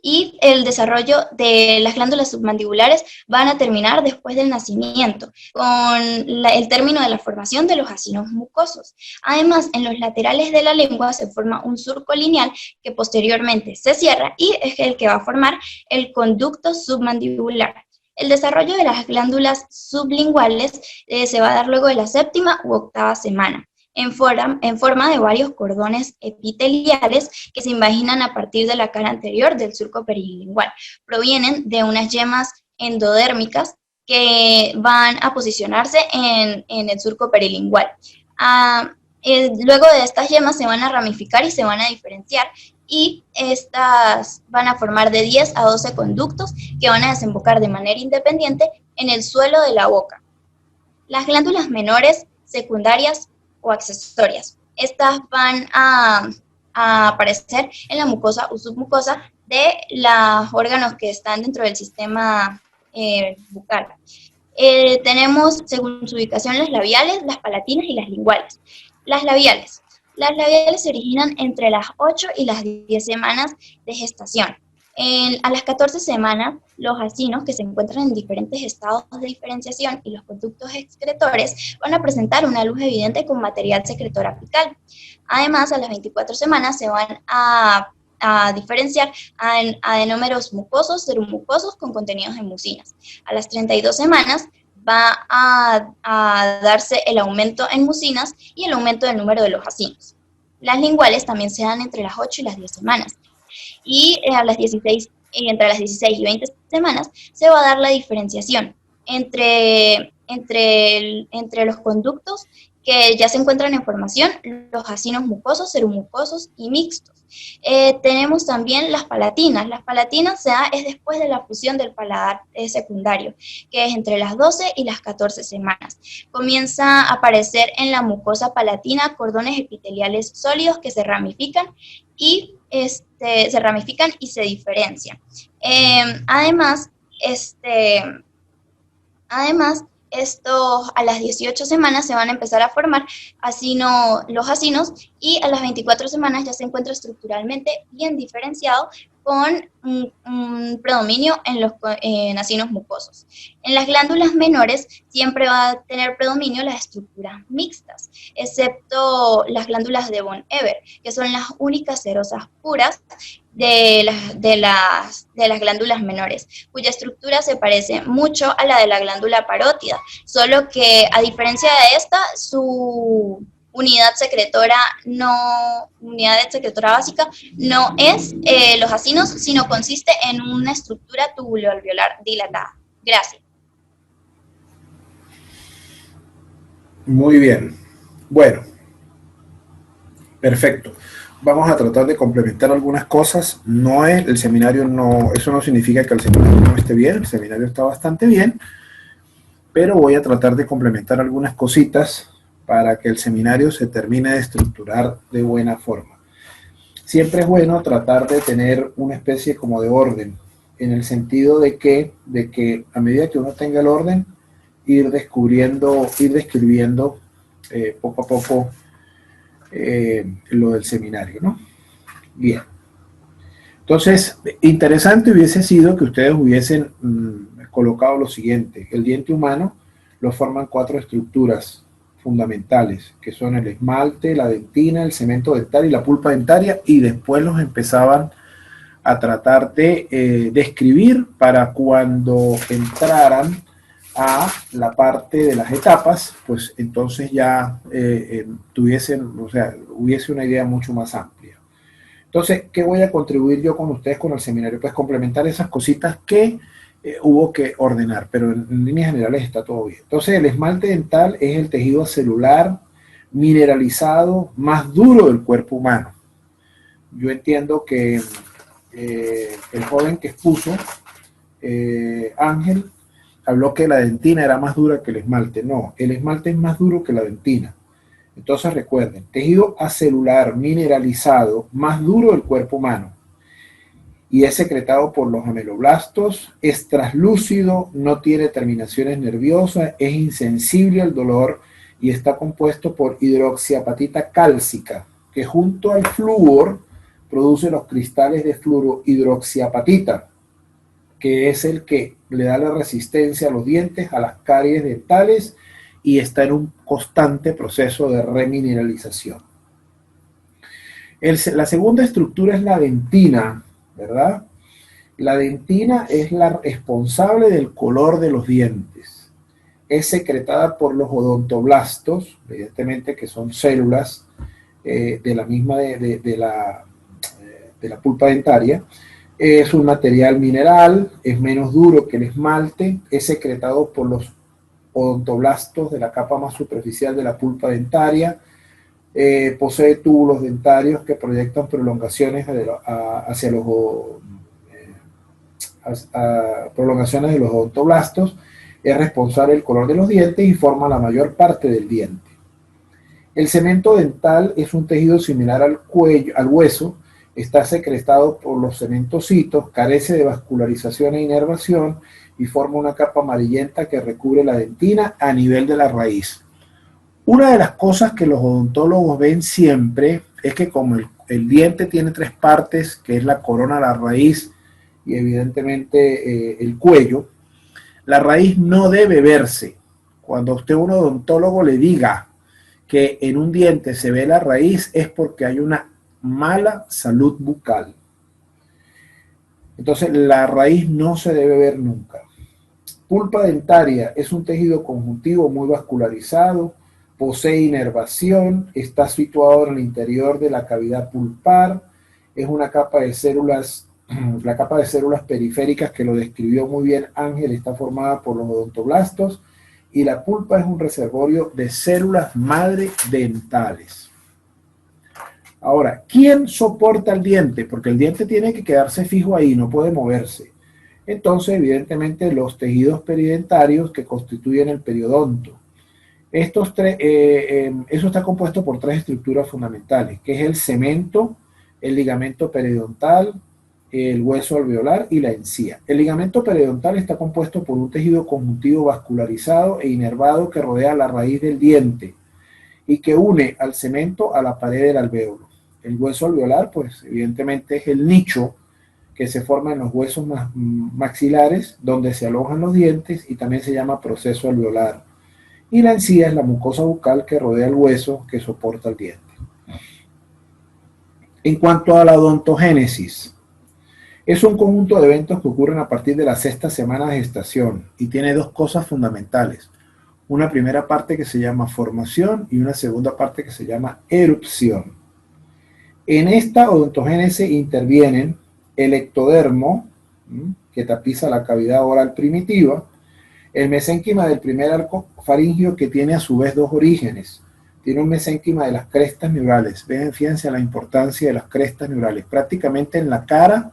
y el desarrollo de las glándulas submandibulares van a terminar después del nacimiento, con el término de la formación de los acinos mucosos. Además, en los laterales de la lengua se forma un surco lineal que posteriormente se cierra y es el que va a formar el conducto submandibular. El desarrollo de las glándulas sublinguales se va a dar luego de la 7ª u 8ª semana, en forma de varios cordones epiteliales que se invaginan a partir de la cara anterior del surco perilingual. Provienen de unas yemas endodérmicas que van a posicionarse en el surco perilingual. Luego de estas yemas se van a ramificar y se van a diferenciar, y estas van a formar de 10 a 12 conductos que van a desembocar de manera independiente en el suelo de la boca. Las glándulas menores, secundarias o accesorias. Estas van a aparecer en la mucosa o submucosa de los órganos que están dentro del sistema bucal. Tenemos, según su ubicación, las labiales, las palatinas y las linguales. Las labiales se originan entre las 8 y las 10 semanas de gestación. A las 14 semanas, los acinos, que se encuentran en diferentes estados de diferenciación, y los conductos excretores van a presentar una luz evidente con material secretor apical. Además, a las 24 semanas se van a diferenciar adenómeros mucosos, serumucosos con contenidos de mucinas. A las 32 semanas va a darse el aumento en mucinas y el aumento del número de los acinos. Las linguales también se dan entre las 8 y las 10 semanas. Y entre las 16 y 20 semanas se va a dar la diferenciación entre los conductos que ya se encuentran en formación, los acinos mucosos, serumucosos y mixtos. Tenemos también las palatinas. Las palatinas se da después de la fusión del paladar secundario, que es entre las 12 y las 14 semanas. Comienza a aparecer en la mucosa palatina cordones epiteliales sólidos que se ramifican y se ramifican y se diferencian. Además, estos a las 18 semanas se van a empezar a formar los acinos, y a las 24 semanas ya se encuentra estructuralmente bien diferenciado, con un predominio en acinos mucosos. En las glándulas menores siempre va a tener predominio las estructuras mixtas, excepto las glándulas de von Eber, que son las únicas cerosas puras de las glándulas menores, cuya estructura se parece mucho a la de la glándula parótida, solo que a diferencia de esta, su unidad secretora básica no es los acinos, sino consiste en una estructura tubuloalveolar dilatada. Gracias. Muy bien. Bueno, perfecto. Vamos a tratar de complementar algunas cosas. El seminario eso no significa que el seminario no esté bien, el seminario está bastante bien, pero voy a tratar de complementar algunas cositas para que el seminario se termine de estructurar de buena forma. Siempre es bueno tratar de tener una especie como de orden, en el sentido de que a medida que uno tenga el orden, ir describiendo poco a poco lo del seminario, ¿no? Bien. Entonces, interesante hubiese sido que ustedes hubiesen colocado lo siguiente. El diente humano lo forman 4 estructuras fundamentales, que son el esmalte, la dentina, el cemento dental y la pulpa dentaria, y después los empezaban a tratar de describir para cuando entraran a la parte de las etapas, pues entonces ya hubiese una idea mucho más amplia. Entonces, ¿qué voy a contribuir yo con ustedes con el seminario? Pues complementar esas cositas que hubo que ordenar, pero en líneas generales está todo bien. Entonces, el esmalte dental es el tejido celular mineralizado más duro del cuerpo humano. Yo entiendo que el joven que expuso, Ángel, habló que la dentina era más dura que el esmalte. No, el esmalte es más duro que la dentina. Entonces recuerden, tejido acelular mineralizado más duro del cuerpo humano, y es secretado por los ameloblastos, es traslúcido, no tiene terminaciones nerviosas, es insensible al dolor y está compuesto por hidroxiapatita cálcica, que junto al flúor produce los cristales de fluorohidroxiapatita, que es el que le da la resistencia a los dientes, a las caries dentales, y está en un constante proceso de remineralización. La segunda estructura es la dentina, ¿verdad? La dentina es la responsable del color de los dientes. Es secretada por los odontoblastos, evidentemente que son células de la pulpa dentaria. Es un material mineral, es menos duro que el esmalte, es secretado por los odontoblastos de la capa más superficial de la pulpa dentaria, posee túbulos dentarios que proyectan prolongaciones prolongaciones de los odontoblastos, es responsable del color de los dientes y forma la mayor parte del diente. El cemento dental es un tejido similar al hueso, está secretado por los cementocitos, carece de vascularización e inervación y forma una capa amarillenta que recubre la dentina a nivel de la raíz. Una de las cosas que los odontólogos ven siempre es que como el diente tiene 3 partes, que es la corona, la raíz y evidentemente el cuello, la raíz no debe verse. Cuando usted, un odontólogo, le diga que en un diente se ve la raíz, es porque hay una mala salud bucal. Entonces la raíz no se debe ver nunca. Pulpa dentaria es un tejido conjuntivo muy vascularizado, posee inervación, está situado en el interior de la cavidad pulpar, es una capa de células, la capa de células periféricas que lo describió muy bien Ángel, está formada por los odontoblastos, y la pulpa es un reservorio de células madre dentales. Ahora, ¿quién soporta el diente? Porque el diente tiene que quedarse fijo ahí, no puede moverse. Entonces, evidentemente, los tejidos peridentarios que constituyen el periodonto. Eso está compuesto por 3 estructuras fundamentales, que es el cemento, el ligamento periodontal, el hueso alveolar y la encía. El ligamento periodontal está compuesto por un tejido conjuntivo vascularizado e inervado que rodea la raíz del diente y que une al cemento a la pared del alvéolo. El hueso alveolar, pues evidentemente es el nicho que se forma en los huesos maxilares donde se alojan los dientes y también se llama proceso alveolar. Y la encía es la mucosa bucal que rodea el hueso que soporta el diente. En cuanto a la odontogénesis, es un conjunto de eventos que ocurren a partir de la 6ª semana de gestación y tiene dos cosas fundamentales. Una primera parte que se llama formación y una segunda parte que se llama erupción. En esta odontogénesis intervienen el ectodermo, que tapiza la cavidad oral primitiva, el mesénquima del primer arco faríngeo que tiene a su vez dos orígenes. Tiene un mesénquima de las crestas neurales. Fíjense la importancia de las crestas neurales. Prácticamente en la cara,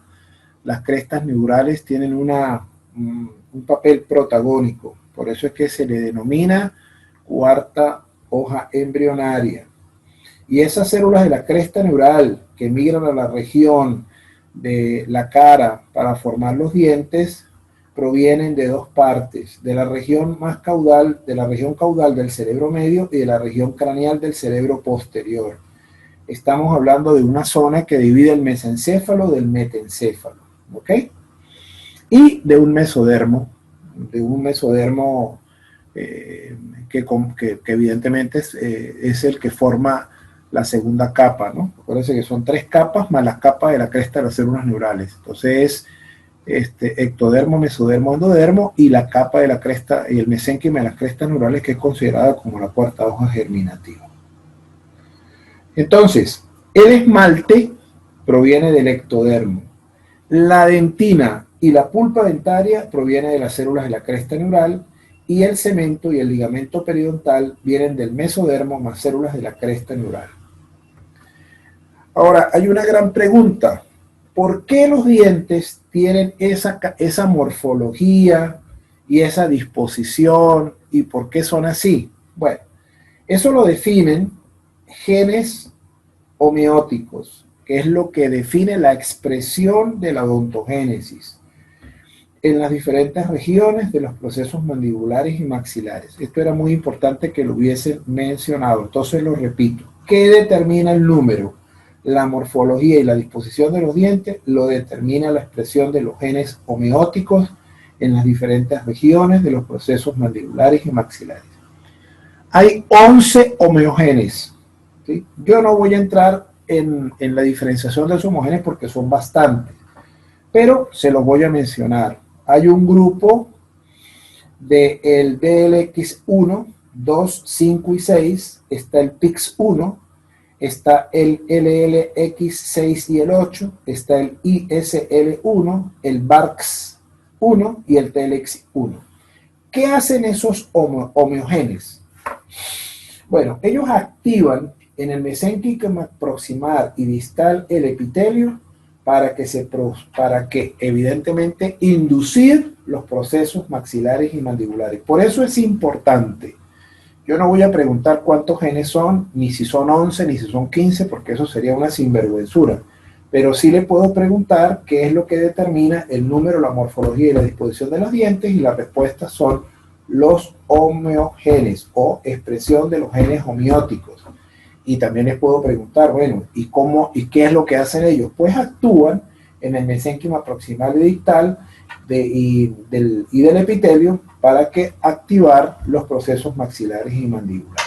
las crestas neurales tienen un papel protagónico. Por eso es que se le denomina cuarta hoja embrionaria. Y esas células de la cresta neural que migran a la región de la cara para formar los dientes provienen de dos partes, de la región más caudal, de la región caudal del cerebro medio y de la región craneal del cerebro posterior. Estamos hablando de una zona que divide el mesencéfalo del metencéfalo, ¿ok? Y de un mesodermo que evidentemente es el que forma la segunda capa, ¿no? Acuérdense que son 3 capas más las capas de la cresta de las células neurales. Entonces, ectodermo, mesodermo, endodermo y la capa de la cresta y el mesénquima de las crestas neurales, que es considerada como la cuarta hoja germinativa. Entonces, el esmalte proviene del ectodermo. La dentina y la pulpa dentaria proviene de las células de la cresta neural y el cemento y el ligamento periodontal vienen del mesodermo más células de la cresta neural. Ahora, hay una gran pregunta. ¿Por qué los dientes tienen esa morfología y esa disposición y por qué son así? Bueno, eso lo definen genes homeóticos, que es lo que define la expresión de la odontogénesis en las diferentes regiones de los procesos mandibulares y maxilares. Esto era muy importante que lo hubiesen mencionado, entonces lo repito. ¿Qué determina el número? La morfología y la disposición de los dientes lo determina la expresión de los genes homeóticos en las diferentes regiones de los procesos mandibulares y maxilares. Hay 11 homeogenes, ¿sí? Yo no voy a entrar en la diferenciación de los homeogenes porque son bastantes, pero se los voy a mencionar. Hay un grupo del DLX1, 2, 5 y 6, está el PIX1, está el LLX6 y el 8, está el ISL1, el BARX1 y el TLX1. ¿Qué hacen esos homeogenes? Bueno, ellos activan en el mesénquima proximal y distal el epitelio para que evidentemente inducir los procesos maxilares y mandibulares. Por eso es importante. Yo no voy a preguntar cuántos genes son, ni si son 11, ni si son 15, porque eso sería una sinvergüenzura. Pero sí le puedo preguntar qué es lo que determina el número, la morfología y la disposición de los dientes, y la respuesta son los homeogenes o expresión de los genes homeóticos. Y también les puedo preguntar, bueno, ¿y qué es lo que hacen ellos? Pues actúan en el mesénquima proximal y distal y del epitelio para activar los procesos maxilares y mandibulares.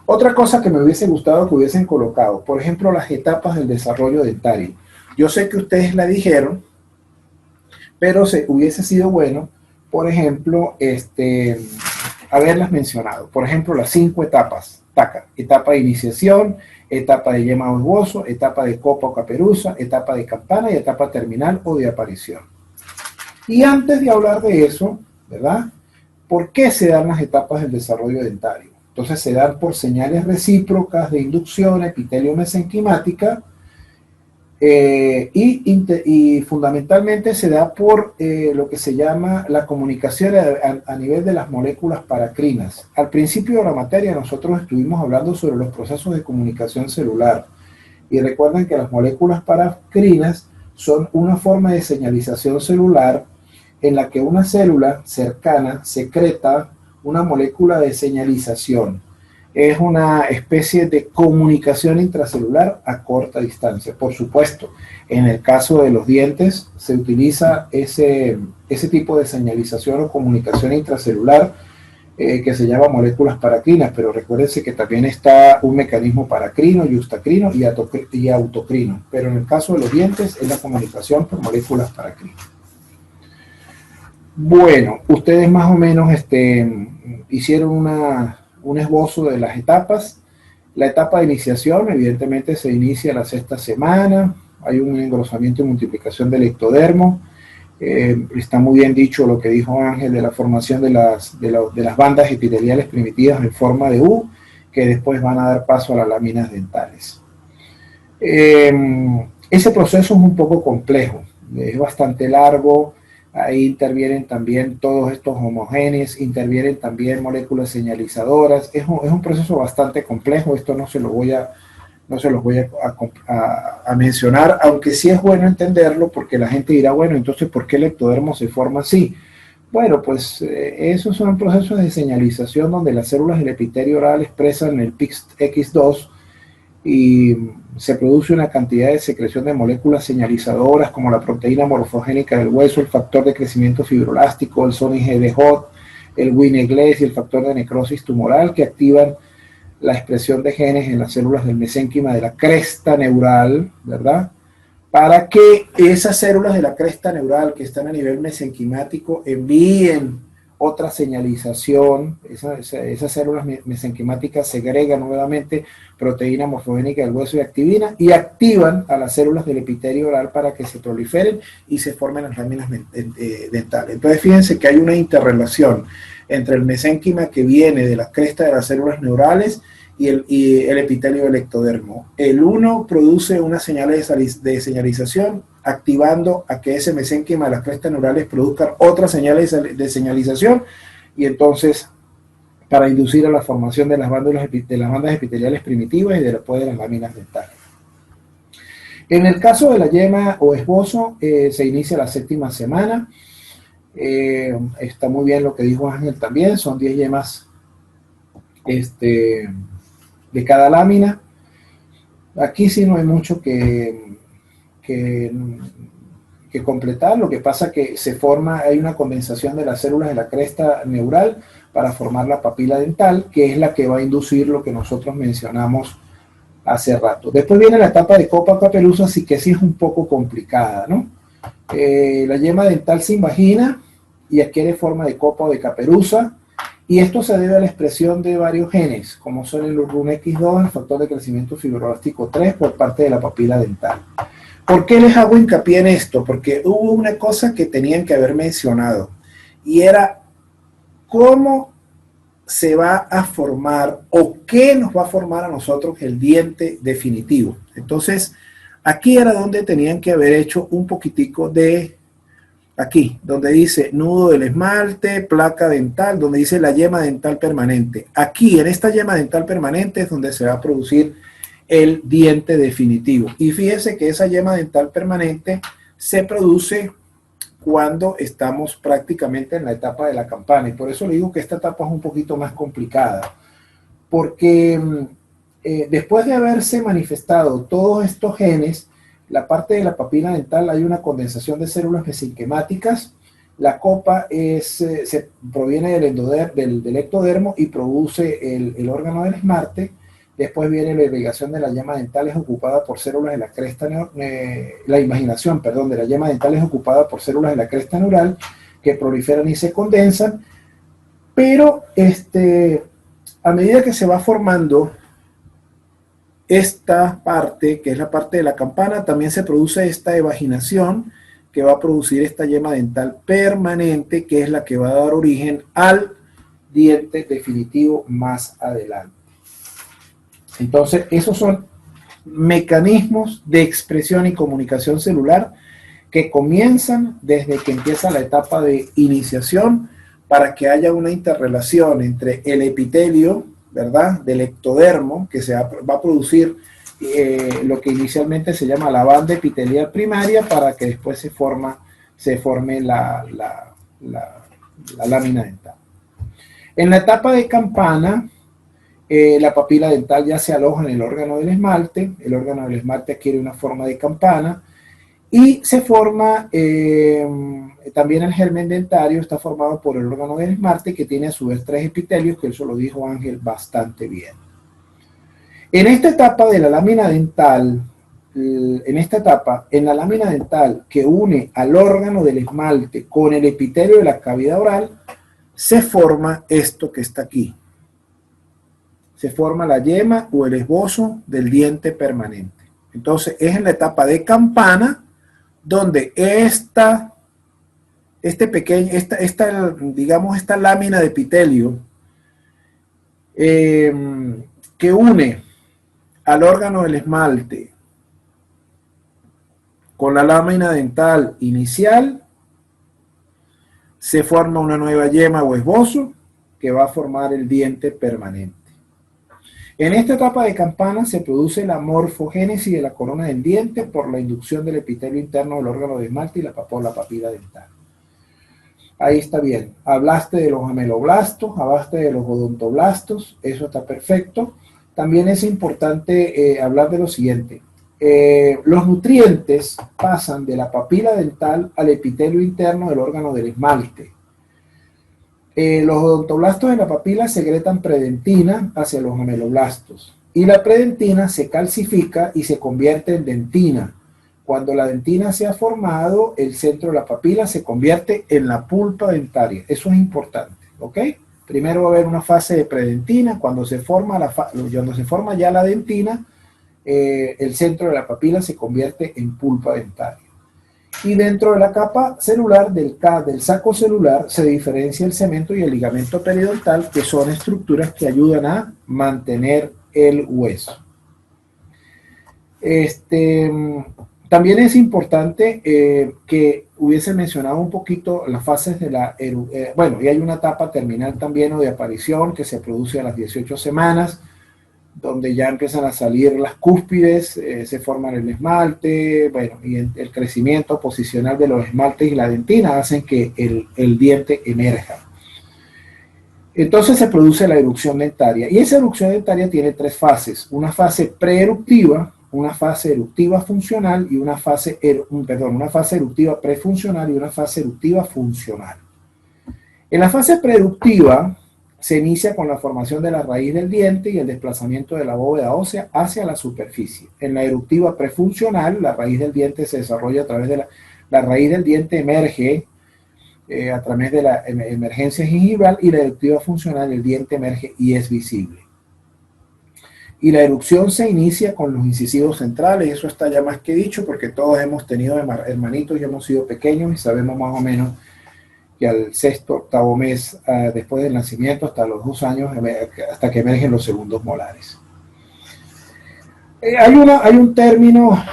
Otra cosa que me hubiese gustado que hubiesen colocado, por ejemplo, las etapas del desarrollo dentario. Yo sé que ustedes la dijeron, pero hubiese sido bueno, por ejemplo, haberlas mencionado. Por ejemplo, las 5 etapas. Etapa de iniciación, etapa de yema o esbozo, etapa de copa o caperuza, etapa de campana y etapa terminal o de aparición. Y antes de hablar de eso, ¿verdad? ¿Por qué se dan las etapas del desarrollo dentario? Entonces se dan por señales recíprocas de inducción epitelio-mesenquimática y fundamentalmente se da por lo que se llama la comunicación a nivel de las moléculas paracrinas. Al principio de la materia nosotros estuvimos hablando sobre los procesos de comunicación celular Y recuerden que las moléculas paracrinas son una forma de señalización celular en la que una célula cercana secreta una molécula de señalización. Es una especie de comunicación intracelular a corta distancia. Por supuesto, en el caso de los dientes se utiliza ese tipo de señalización o comunicación intracelular que se llama moléculas paracrinas, pero recuérdense que también está un mecanismo paracrino, yustacrino y autocrino, pero en el caso de los dientes es la comunicación por moléculas paracrinas. Bueno, ustedes más o menos hicieron un esbozo de las etapas. La etapa de iniciación, evidentemente, se inicia la 6ª semana, hay un engrosamiento y multiplicación del ectodermo. Está muy bien dicho lo que dijo Ángel de la formación de las bandas epiteliales primitivas en forma de U, que después van a dar paso a las láminas dentales. Ese proceso es un poco complejo, es bastante largo. Ahí intervienen también todos estos homogenes, intervienen también moléculas señalizadoras. Es un proceso bastante complejo, esto no se los voy a mencionar, aunque sí es bueno entenderlo, porque la gente dirá, bueno, entonces, ¿por qué el ectodermo se forma así? Bueno, pues esos son procesos de señalización donde las células del epitelio oral expresan el PIX2 y se produce una cantidad de secreción de moléculas señalizadoras como la proteína morfogénica del hueso, el factor de crecimiento fibroelástico, el Sonic-GD-HOT, el Winegles y el factor de necrosis tumoral, que activan la expresión de genes en las células del mesénquima de la cresta neural, ¿verdad? Para que esas células de la cresta neural que están a nivel mesenquimático envíen otra señalización. Esas células mesenquimáticas segregan nuevamente proteína morfogénica del hueso y activina y activan a las células del epitelio oral para que se proliferen y se formen las láminas dentales. Entonces fíjense que hay una interrelación entre el mesénquima que viene de la cresta de las células neurales y el epitelio del ectodermo. El uno produce una señal de señalización, activando a que ese mesénquima de las crestas neurales produzca otras señales de señalización, y entonces para inducir a la formación de las bandas epiteliales primitivas y después de las láminas dentales. En el caso de la yema o esbozo, se inicia la 7ª semana. Está muy bien lo que dijo Ángel también, son 10 yemas de cada lámina. Aquí sí no hay mucho que completar. Lo que pasa que hay una condensación de las células de la cresta neural para formar la papila dental, que es la que va a inducir lo que nosotros mencionamos hace rato. Después viene la etapa de copa o caperuza, así que sí es un poco complicada, ¿no? La yema dental se invagina y adquiere forma de copa o de caperuza, y esto se debe a la expresión de varios genes, como son el RUNX2, el factor de crecimiento fibroelástico 3, por parte de la papila dental. ¿Por qué les hago hincapié en esto? Porque hubo una cosa que tenían que haber mencionado, y era cómo se va a formar o qué nos va a formar a nosotros el diente definitivo. Entonces, aquí era donde tenían que haber hecho un poquitico de, aquí, donde dice nudo del esmalte, placa dental, donde dice la yema dental permanente. Aquí, en esta yema dental permanente, es donde se va a producir el diente definitivo. Y fíjense que esa yema dental permanente se produce cuando estamos prácticamente en la etapa de la campana. Y por eso le digo que esta etapa es un poquito más complicada. Porque después de haberse manifestado todos estos genes, la parte de la papila dental hay una condensación de células mesenquimáticas. La copa proviene del ectodermo y produce el órgano del esmarte. Después viene la irrigación de la yema dental, es ocupada por células de la cresta, la imaginación, perdón, de la yema dental es ocupada por células de la cresta neural que proliferan y se condensan. Pero a medida que se va formando esta parte, que es la parte de la campana, también se produce esta evaginación que va a producir esta yema dental permanente, que es la que va a dar origen al diente definitivo más adelante. Entonces, esos son mecanismos de expresión y comunicación celular que comienzan desde que empieza la etapa de iniciación, para que haya una interrelación entre el epitelio, ¿verdad?, del ectodermo, que va a producir lo que inicialmente se llama la banda epitelial primaria para que después se forme la lámina dental. En la etapa de campana, la papila dental ya se aloja en el órgano del esmalte adquiere una forma de campana y se forma también el germen dentario, está formado por el órgano del esmalte que tiene a su vez 3 epitelios, que eso lo dijo Ángel bastante bien. En esta etapa de la lámina dental, en la lámina dental que une al órgano del esmalte con el epitelio de la cavidad oral, se forma esto que está aquí. Se forma la yema o el esbozo del diente permanente. Entonces es en la etapa de campana donde esta lámina de epitelio que une al órgano del esmalte con la lámina dental inicial, se forma una nueva yema o esbozo que va a formar el diente permanente. En esta etapa de campana se produce la morfogénesis de la corona del diente por la inducción del epitelio interno del órgano de esmalte y la papila dental. Ahí está bien. Hablaste de los ameloblastos, hablaste de los odontoblastos, eso está perfecto. También es importante hablar de lo siguiente. Los nutrientes pasan de la papila dental al epitelio interno del órgano del esmalte. Los odontoblastos de la papila secretan predentina hacia los ameloblastos y la predentina se calcifica y se convierte en dentina. Cuando la dentina se ha formado, el centro de la papila se convierte en la pulpa dentaria. Eso es importante, ¿ok? Primero va a haber una fase de predentina. Cuando se forma ya la dentina, el centro de la papila se convierte en pulpa dentaria. Y dentro de la capa celular del saco celular se diferencia el cemento y el ligamento periodontal, que son estructuras que ayudan a mantener el hueso. También es importante que hubiese mencionado un poquito las fases de y hay una etapa terminal también o de aparición que se produce a las 18 semanas, donde ya empiezan a salir las cúspides, se forman el esmalte, y el crecimiento posicional de los esmaltes y la dentina hacen que el diente emerja. Entonces se produce la erupción dentaria, y esa erupción dentaria tiene 3 fases: una fase preeruptiva, una fase eruptiva funcional y una fase eruptiva prefuncional y una fase eruptiva funcional. En la fase preeruptiva se inicia con la formación de la raíz del diente y el desplazamiento de la bóveda ósea hacia la superficie. En la eruptiva prefuncional, la raíz del diente se desarrolla a través de la raíz del diente emerge a través de la emergencia gingival, y la eruptiva funcional, el diente emerge y es visible. Y la erupción se inicia con los incisivos centrales, eso está ya más que dicho, porque todos hemos tenido hermanitos y hemos sido pequeños y sabemos más o menos que al 6º, 8º mes después del nacimiento, hasta los 2 años, hasta que emergen los segundos molares. Hay un término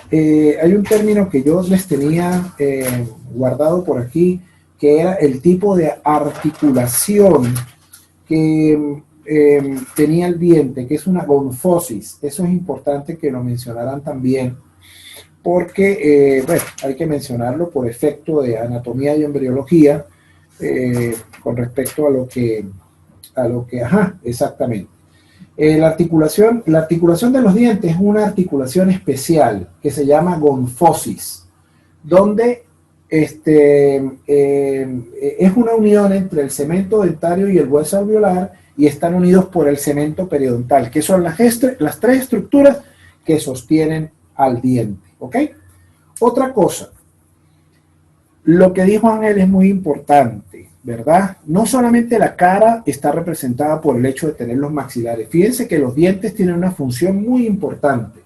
que yo les tenía guardado por aquí, que era el tipo de articulación que tenía el diente, que es una gonfosis. Eso es importante que lo mencionaran también, porque hay que mencionarlo por efecto de anatomía y embriología, con respecto a lo que exactamente. La articulación de los dientes es una articulación especial que se llama gonfosis, donde es una unión entre el cemento dentario y el hueso alveolar, y están unidos por el cemento periodontal, que son las 3 estructuras que sostienen al diente, ¿ok? Otra cosa, lo que dijo Ángel es muy importante, ¿verdad? No solamente la cara está representada por el hecho de tener los maxilares. Fíjense que los dientes tienen una función muy importante.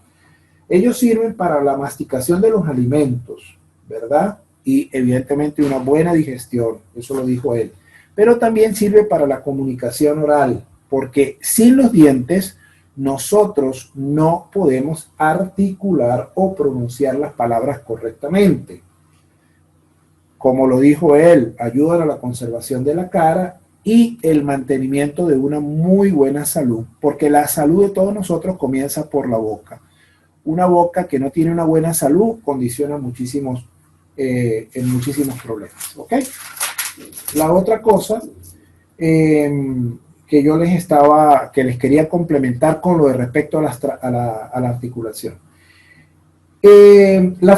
Ellos sirven para la masticación de los alimentos, ¿verdad? Y evidentemente una buena digestión, eso lo dijo él. Pero también sirve para la comunicación oral, porque sin los dientes nosotros no podemos articular o pronunciar las palabras correctamente. Como lo dijo él, ayudan a la conservación de la cara y el mantenimiento de una muy buena salud, porque la salud de todos nosotros comienza por la boca. una boca que no tiene una buena salud condiciona muchísimos, en muchísimos problemas, ¿ok? La otra cosa que yo que les quería complementar con lo de respecto a la articulación. La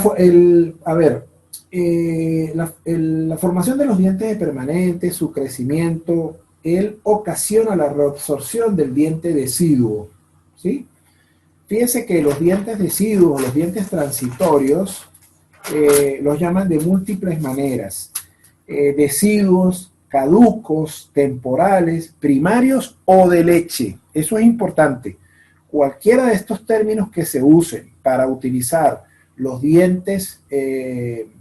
formación de los dientes permanentes, su crecimiento, él ocasiona la reabsorción del diente deciduo, ¿sí? Fíjense que los dientes deciduos, los dientes transitorios, los llaman de múltiples maneras. Deciduos, caducos, temporales, primarios o de leche. Eso es importante. Cualquiera de estos términos que se usen para utilizar los dientes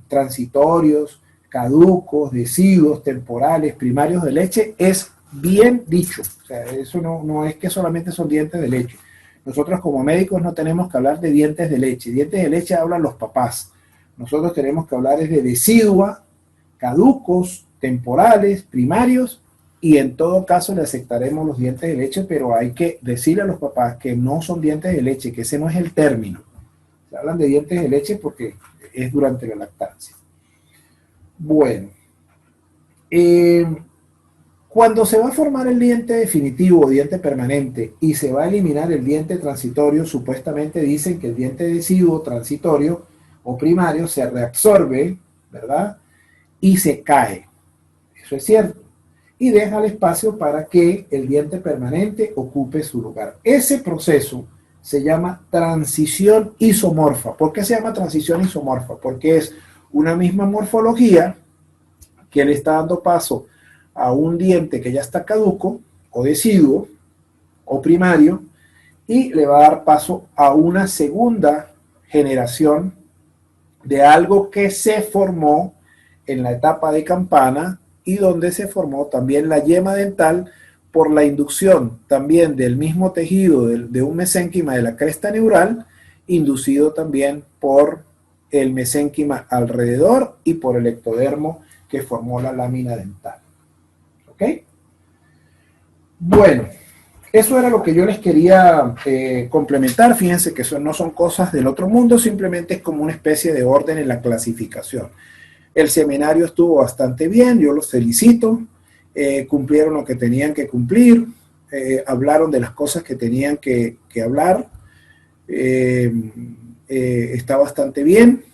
transitorios, caducos, deciduos, temporales, primarios de leche, es bien dicho. O sea, eso no es que solamente son dientes de leche. Nosotros como médicos no tenemos que hablar de dientes de leche. Dientes de leche hablan los papás. Nosotros tenemos que hablar de decidua, caducos, temporales, primarios, y en todo caso le aceptaremos los dientes de leche, pero hay que decirle a los papás que no son dientes de leche, que ese no es el término. Se hablan de dientes de leche porque es durante la lactancia. Bueno, cuando se va a formar el diente definitivo o diente permanente y se va a eliminar el diente transitorio, supuestamente dicen que el diente deciduo transitorio o primario se reabsorbe, ¿verdad? Y se cae. Eso es cierto. Y deja el espacio para que el diente permanente ocupe su lugar. Ese proceso se llama transición isomorfa. ¿Por qué se llama transición isomorfa? Porque es una misma morfología que le está dando paso a un diente que ya está caduco o deciduo o primario y le va a dar paso a una segunda generación de algo que se formó en la etapa de campana y donde se formó también la yema dental por la inducción también del mismo tejido de un mesénquima de la cresta neural, inducido también por el mesénquima alrededor y por el ectodermo que formó la lámina dental. ¿Ok? Bueno, eso era lo que yo les quería complementar. Fíjense que eso no son cosas del otro mundo, simplemente es como una especie de orden en la clasificación. El seminario estuvo bastante bien, yo los felicito, cumplieron lo que tenían que cumplir, hablaron de las cosas que tenían que hablar, está bastante bien.